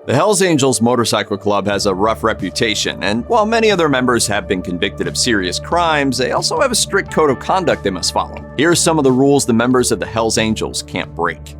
The Hells Angels Motorcycle Club has a rough reputation, and while many of their members have been convicted of serious crimes, they also have a strict code of conduct they must follow. Here are some of the rules the members of the Hells Angels can't break.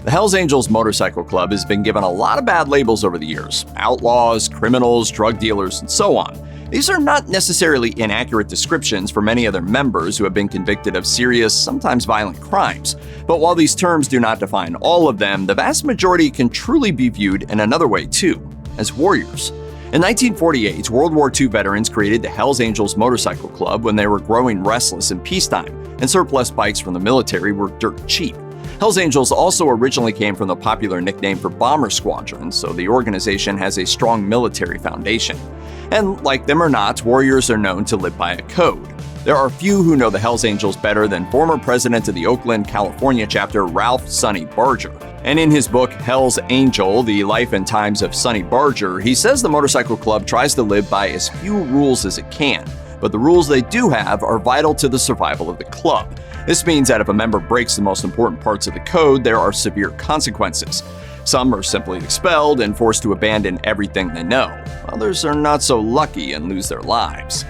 The Hells Angels Motorcycle Club has been given a lot of bad labels over the years: outlaws, criminals, drug dealers, and so on. These are not necessarily inaccurate descriptions for many of their members who have been convicted of serious, sometimes violent crimes. But while these terms do not define all of them, the vast majority can truly be viewed in another way too, as warriors. In 1948, World War II veterans created the Hells Angels Motorcycle Club when they were growing restless in peacetime, and surplus bikes from the military were dirt cheap. Hells Angels also originally came from the popular nickname for Bomber Squadron, so the organization has a strong military foundation. And like them or not, warriors are known to live by a code. There are few who know the Hells Angels better than former president of the Oakland, California chapter, Ralph "Sonny" Barger. And in his book, Hell's Angel, The Life and Times of Sonny Barger, he says the motorcycle club tries to live by as few rules as it can, but the rules they do have are vital to the survival of the club. This means that if a member breaks the most important parts of the code, there are severe consequences. Some are simply expelled and forced to abandon everything they know. Others are not so lucky and lose their lives.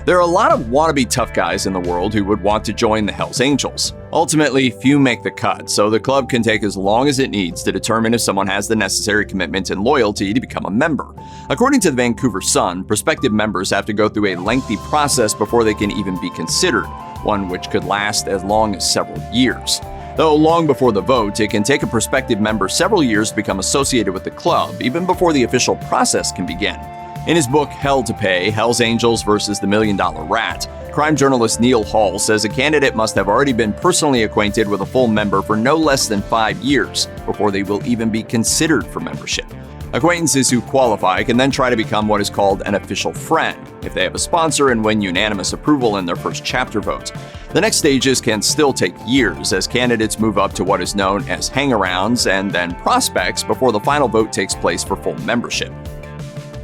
There are a lot of wannabe tough guys in the world who would want to join the Hells Angels. Ultimately, few make the cut, so the club can take as long as it needs to determine if someone has the necessary commitment and loyalty to become a member. According to the Vancouver Sun, prospective members have to go through a lengthy process before they can even be considered, one which could last as long as several years. Though long before the vote, it can take a prospective member several years to become associated with the club, even before the official process can begin. In his book, Hell to Pay, Hells Angels versus the $1 Million Rat, crime journalist Neil Hall says a candidate must have already been personally acquainted with a full member for no less than 5 years before they will even be considered for membership. Acquaintances who qualify can then try to become what is called an official friend, if they have a sponsor and win unanimous approval in their first chapter vote. The next stages can still take years as candidates move up to what is known as hangarounds and then prospects before the final vote takes place for full membership.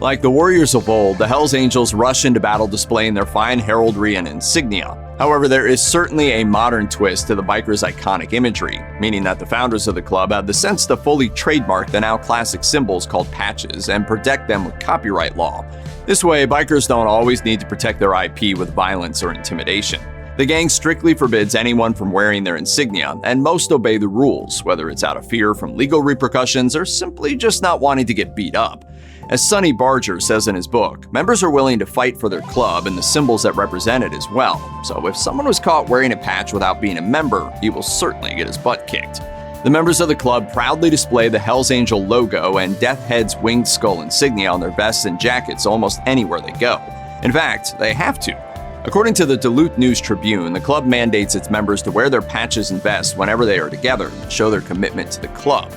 Like the warriors of old, the Hells Angels rush into battle displaying their fine heraldry and insignia. However, there is certainly a modern twist to the bikers' iconic imagery, meaning that the founders of the club have the sense to fully trademark the now classic symbols called patches and protect them with copyright law. This way, bikers don't always need to protect their IP with violence or intimidation. The gang strictly forbids anyone from wearing their insignia, and most obey the rules, whether it's out of fear from legal repercussions or simply just not wanting to get beat up. As Sonny Barger says in his book, members are willing to fight for their club and the symbols that represent it as well. So if someone was caught wearing a patch without being a member, he will certainly get his butt kicked. The members of the club proudly display the Hells Angel logo and Death Head's winged skull insignia on their vests and jackets almost anywhere they go. In fact, they have to. According to the Duluth News-Tribune, the club mandates its members to wear their patches and vests whenever they are together to show their commitment to the club.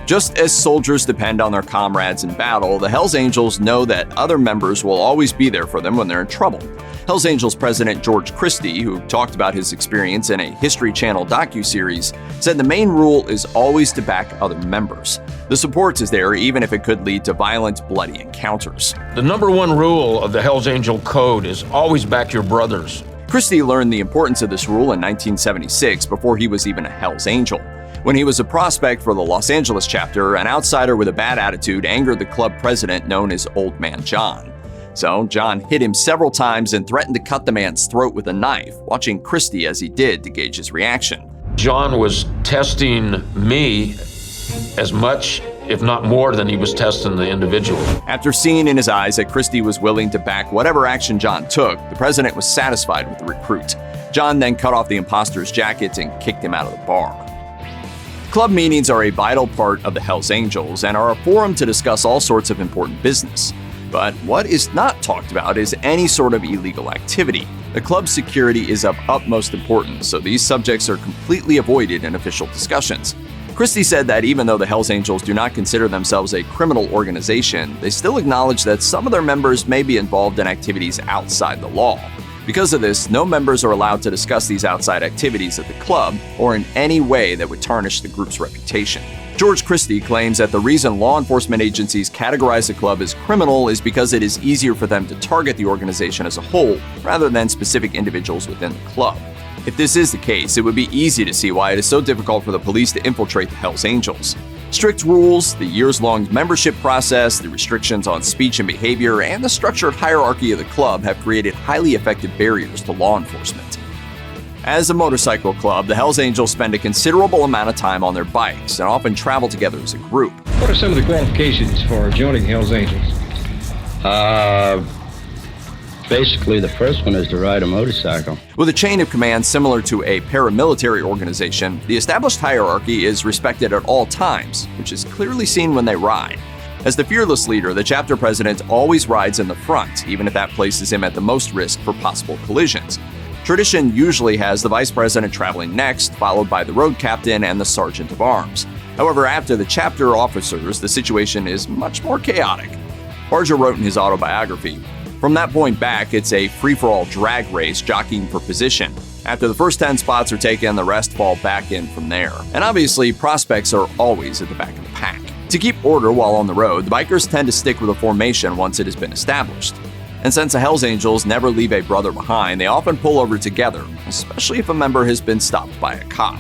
Just as soldiers depend on their comrades in battle, the Hells Angels know that other members will always be there for them when they're in trouble. Hells Angels president George Christie, who talked about his experience in a History Channel docuseries, said the main rule is always to back other members. The support is there even if it could lead to violent, bloody encounters. The number one rule of the Hells Angel Code is always back your brothers. Christie learned the importance of this rule in 1976 before he was even a Hells Angel. When he was a prospect for the Los Angeles chapter, an outsider with a bad attitude angered the club president known as Old Man John. So John hit him several times and threatened to cut the man's throat with a knife, watching Christie as he did to gauge his reaction. John was testing me as much, if not more, than he was testing the individual. After seeing in his eyes that Christie was willing to back whatever action John took, the president was satisfied with the recruit. John then cut off the imposter's jacket and kicked him out of the bar. Club meetings are a vital part of the Hells Angels and are a forum to discuss all sorts of important business. But what is not talked about is any sort of illegal activity. The club's security is of utmost importance, so these subjects are completely avoided in official discussions. Christie said that even though the Hells Angels do not consider themselves a criminal organization, they still acknowledge that some of their members may be involved in activities outside the law. Because of this, no members are allowed to discuss these outside activities at the club or in any way that would tarnish the group's reputation. George Christie claims that the reason law enforcement agencies categorize the club as criminal is because it is easier for them to target the organization as a whole rather than specific individuals within the club. If this is the case, it would be easy to see why it is so difficult for the police to infiltrate the Hells Angels. Strict rules, the years-long membership process, the restrictions on speech and behavior, and the structured hierarchy of the club have created highly effective barriers to law enforcement. As a motorcycle club, the Hells Angels spend a considerable amount of time on their bikes and often travel together as a group. What are some of the qualifications for joining Hells Angels? Basically, the first one is to ride a motorcycle. With a chain of command similar to a paramilitary organization, the established hierarchy is respected at all times, which is clearly seen when they ride. As the fearless leader, the chapter president always rides in the front, even if that places him at the most risk for possible collisions. Tradition usually has the vice president traveling next, followed by the road captain and the sergeant of arms. However, after the chapter officers, the situation is much more chaotic. Barger wrote in his autobiography, "From that point back, it's a free-for-all drag race jockeying for position. After the first 10 spots are taken, the rest fall back in from there. And obviously, prospects are always at the back of the pack. To keep order while on the road, the bikers tend to stick with a formation once it has been established. And since the Hells Angels never leave a brother behind, they often pull over together, especially if a member has been stopped by a cop.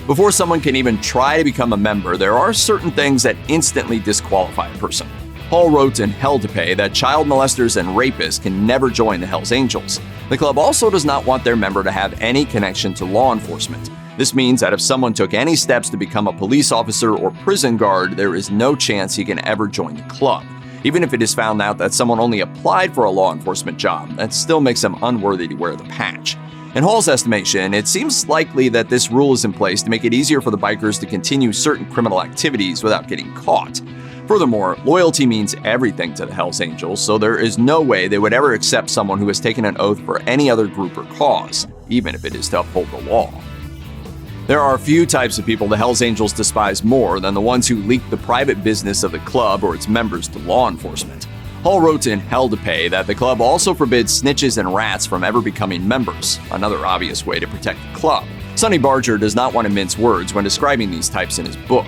Before someone can even try to become a member, there are certain things that instantly disqualify a person. Hall wrote in Hell to Pay that child molesters and rapists can never join the Hells Angels. The club also does not want their member to have any connection to law enforcement. This means that if someone took any steps to become a police officer or prison guard, there is no chance he can ever join the club. Even if it is found out that someone only applied for a law enforcement job, that still makes them unworthy to wear the patch. In Hall's estimation, it seems likely that this rule is in place to make it easier for the bikers to continue certain criminal activities without getting caught. Furthermore, loyalty means everything to the Hells Angels, so there is no way they would ever accept someone who has taken an oath for any other group or cause, even if it is to uphold the law. There are few types of people the Hells Angels despise more than the ones who leak the private business of the club or its members to law enforcement. Hall wrote in Hell to Pay that the club also forbids snitches and rats from ever becoming members, another obvious way to protect the club. Sonny Barger does not want to mince words when describing these types in his book.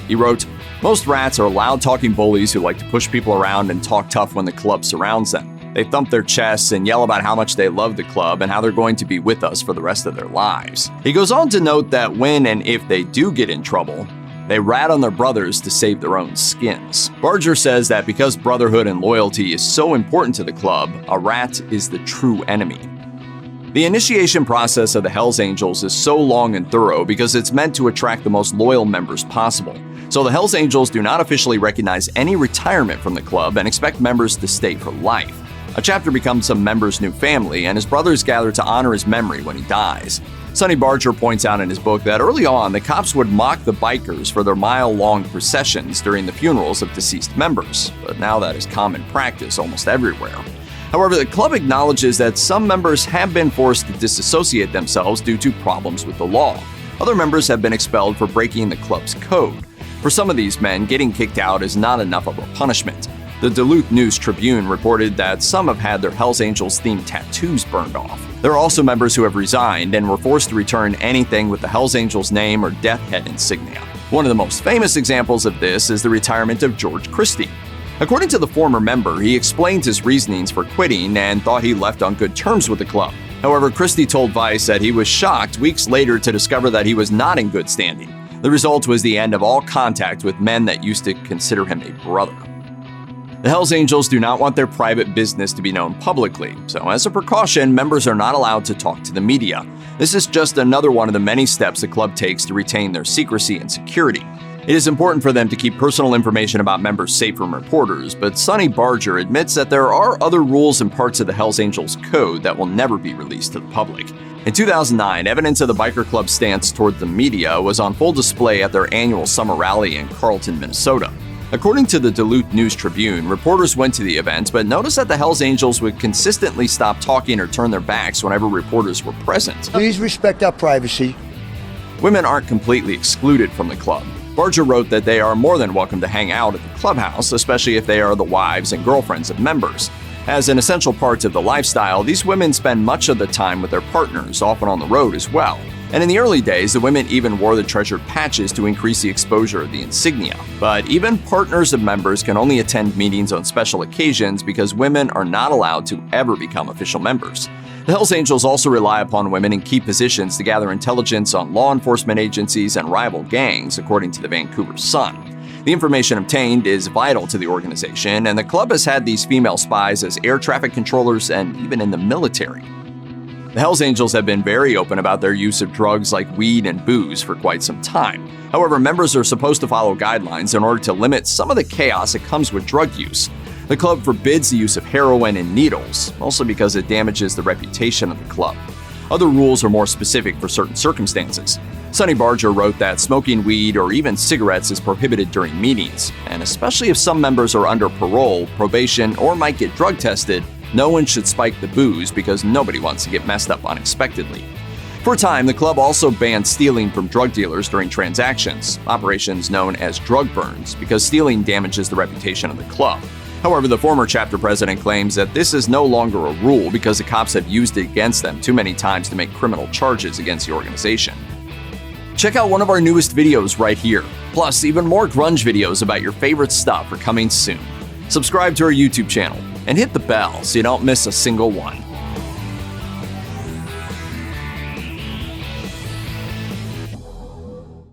He wrote, "Most rats are loud-talking bullies who like to push people around and talk tough when the club surrounds them. They thump their chests and yell about how much they love the club and how they're going to be with us for the rest of their lives." He goes on to note that when and if they do get in trouble, they rat on their brothers to save their own skins. Barger says that because brotherhood and loyalty is so important to the club, a rat is the true enemy. The initiation process of the Hells Angels is so long and thorough because it's meant to attract the most loyal members possible. So the Hells Angels do not officially recognize any retirement from the club and expect members to stay for life. A chapter becomes a member's new family, and his brothers gather to honor his memory when he dies. Sonny Barger points out in his book that early on, the cops would mock the bikers for their mile-long processions during the funerals of deceased members, but now that is common practice almost everywhere. However, the club acknowledges that some members have been forced to disassociate themselves due to problems with the law. Other members have been expelled for breaking the club's code. For some of these men, getting kicked out is not enough of a punishment. The Duluth News-Tribune reported that some have had their Hells Angels-themed tattoos burned off. There are also members who have resigned and were forced to return anything with the Hells Angels name or death head insignia. One of the most famous examples of this is the retirement of George Christie. According to the former member, he explained his reasonings for quitting and thought he left on good terms with the club. However, Christie told Vice that he was shocked weeks later to discover that he was not in good standing. The result was the end of all contact with men that used to consider him a brother. The Hells Angels do not want their private business to be known publicly, so as a precaution, members are not allowed to talk to the media. This is just another one of the many steps the club takes to retain their secrecy and security. It is important for them to keep personal information about members safe from reporters, but Sonny Barger admits that there are other rules and parts of the Hells Angels code that will never be released to the public. In 2009, evidence of the biker club's stance toward the media was on full display at their annual summer rally in Carlton, Minnesota. According to the Duluth News-Tribune, reporters went to the event but noticed that the Hells Angels would consistently stop talking or turn their backs whenever reporters were present. Please respect our privacy. Women aren't completely excluded from the club. Barger wrote that they are more than welcome to hang out at the clubhouse, especially if they are the wives and girlfriends of members. As an essential part of the lifestyle, these women spend much of the time with their partners, often on the road as well. And in the early days, the women even wore the treasured patches to increase the exposure of the insignia. But even partners of members can only attend meetings on special occasions because women are not allowed to ever become official members. The Hells Angels also rely upon women in key positions to gather intelligence on law enforcement agencies and rival gangs, according to the Vancouver Sun. The information obtained is vital to the organization, and the club has had these female spies as air traffic controllers and even in the military. The Hells Angels have been very open about their use of drugs like weed and booze for quite some time. However, members are supposed to follow guidelines in order to limit some of the chaos that comes with drug use. The club forbids the use of heroin and needles, mostly because it damages the reputation of the club. Other rules are more specific for certain circumstances. Sonny Barger wrote that smoking weed or even cigarettes is prohibited during meetings, and especially if some members are under parole, probation, or might get drug tested, no one should spike the booze because nobody wants to get messed up unexpectedly. For a time, the club also banned stealing from drug dealers during transactions, operations known as drug burns, because stealing damages the reputation of the club. However, the former chapter president claims that this is no longer a rule because the cops have used it against them too many times to make criminal charges against the organization. Check out one of our newest videos right here. Plus, even more grunge videos about your favorite stuff are coming soon. Subscribe to our YouTube channel and hit the bell so you don't miss a single one.